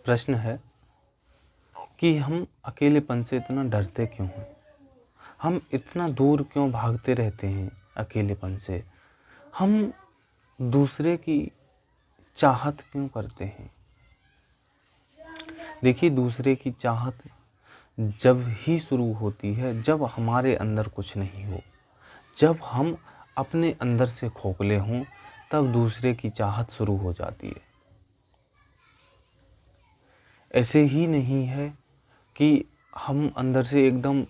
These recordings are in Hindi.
प्रश्न है कि हम अकेलेपन से इतना डरते क्यों हैं? हम इतना दूर क्यों भागते रहते हैं अकेलेपन से? हम दूसरे की चाहत क्यों करते हैं? देखिए, दूसरे की चाहत जब ही शुरू होती है जब हमारे अंदर कुछ नहीं हो, जब हम अपने अंदर से खोखले हों, तब दूसरे की चाहत शुरू हो जाती है। ऐसे ही नहीं है कि हम अंदर से एकदम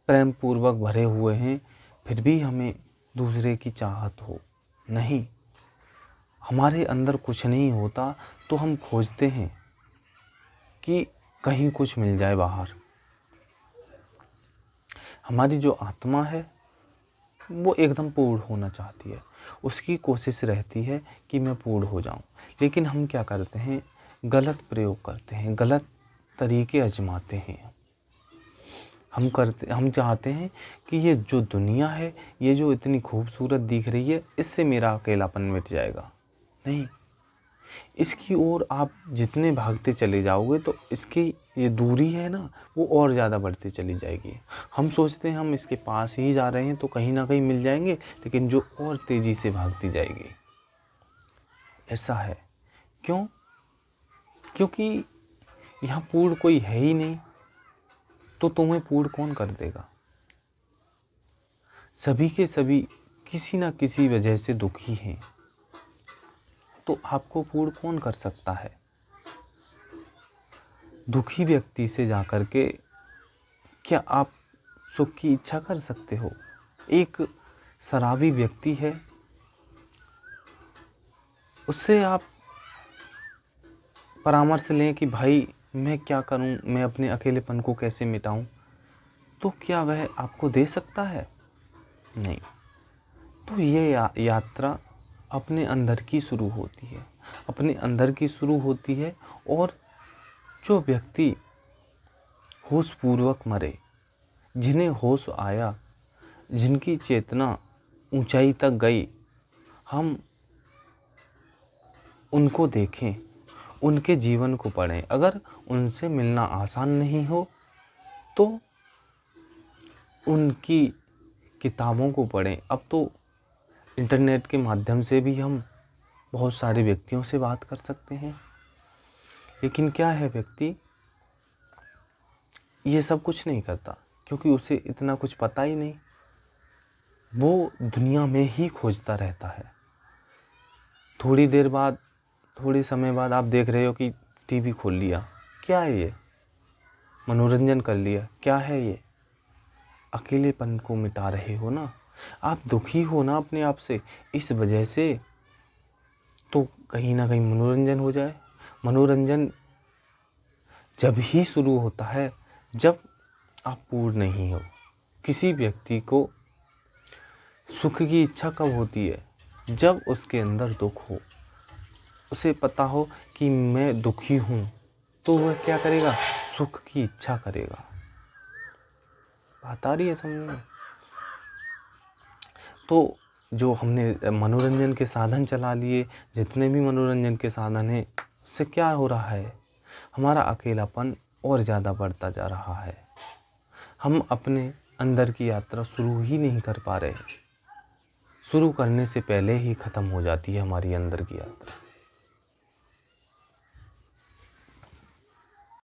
प्रेम पूर्वक भरे हुए हैं फिर भी हमें दूसरे की चाहत हो। नहीं, हमारे अंदर कुछ नहीं होता तो हम खोजते हैं कि कहीं कुछ मिल जाए बाहर। हमारी जो आत्मा है वो एकदम पूर्ण होना चाहती है, उसकी कोशिश रहती है कि मैं पूर्ण हो जाऊं। लेकिन हम क्या करते हैं? गलत प्रयोग करते हैं, गलत तरीके आजमाते हैं। हम चाहते हैं कि ये जो दुनिया है, ये जो इतनी खूबसूरत दिख रही है, इससे मेरा अकेलापन मिट जाएगा। नहीं, इसकी ओर आप जितने भागते चले जाओगे तो इसकी ये दूरी है ना, वो और ज़्यादा बढ़ती चली जाएगी। हम सोचते हैं हम इसके पास ही जा रहे हैं तो कहीं ना कहीं मिल जाएंगे, लेकिन जो और तेज़ी से भागती जाएगी। ऐसा है क्यों? क्योंकि यहाँ पूर्ण कोई है ही नहीं, तो तुम्हें पूर्ण कौन कर देगा? सभी के सभी किसी ना किसी वजह से दुखी हैं, तो आपको पूर्ण कौन कर सकता है? दुखी व्यक्ति से जाकर के क्या आप सुख की इच्छा कर सकते हो? एक शराबी व्यक्ति है, उससे आप परामर्श लें कि भाई मैं क्या करूं, मैं अपने अकेलेपन को कैसे मिटाऊं, तो क्या वह आपको दे सकता है? नहीं। तो ये यात्रा अपने अंदर की शुरू होती है, अपने अंदर की शुरू होती है। और जो व्यक्ति होशपूर्वक मरे, जिन्हें होश आया, जिनकी चेतना ऊंचाई तक गई, हम उनको देखें, उनके जीवन को पढ़ें। अगर उनसे मिलना आसान नहीं हो तो उनकी किताबों को पढ़ें। अब तो इंटरनेट के माध्यम से भी हम बहुत सारे व्यक्तियों से बात कर सकते हैं, लेकिन क्या है, व्यक्ति ये सब कुछ नहीं करता क्योंकि उसे इतना कुछ पता ही नहीं। वो दुनिया में ही खोजता रहता है। थोड़ी देर बाद, थोड़ी समय बाद आप देख रहे हो कि टीवी खोल लिया, क्या है ये? मनोरंजन कर लिया, क्या है ये? अकेलेपन को मिटा रहे हो ना। आप दुखी हो ना अपने आप से, इस वजह से तो कहीं ना कहीं मनोरंजन हो जाए। मनोरंजन जब ही शुरू होता है जब आप पूर्ण नहीं हो। किसी व्यक्ति को सुख की इच्छा कब होती है? जब उसके अंदर दुख हो, उसे पता हो कि मैं दुखी हूँ, तो वह क्या करेगा? सुख की इच्छा करेगा। बात आ रही है समझ में? तो जो हमने मनोरंजन के साधन चला लिए, जितने भी मनोरंजन के साधन हैं, उससे क्या हो रहा है? हमारा अकेलापन और ज़्यादा बढ़ता जा रहा है। हम अपने अंदर की यात्रा शुरू ही नहीं कर पा रहे। शुरू करने से पहले ही ख़त्म हो जाती है हमारी अंदर की यात्रा।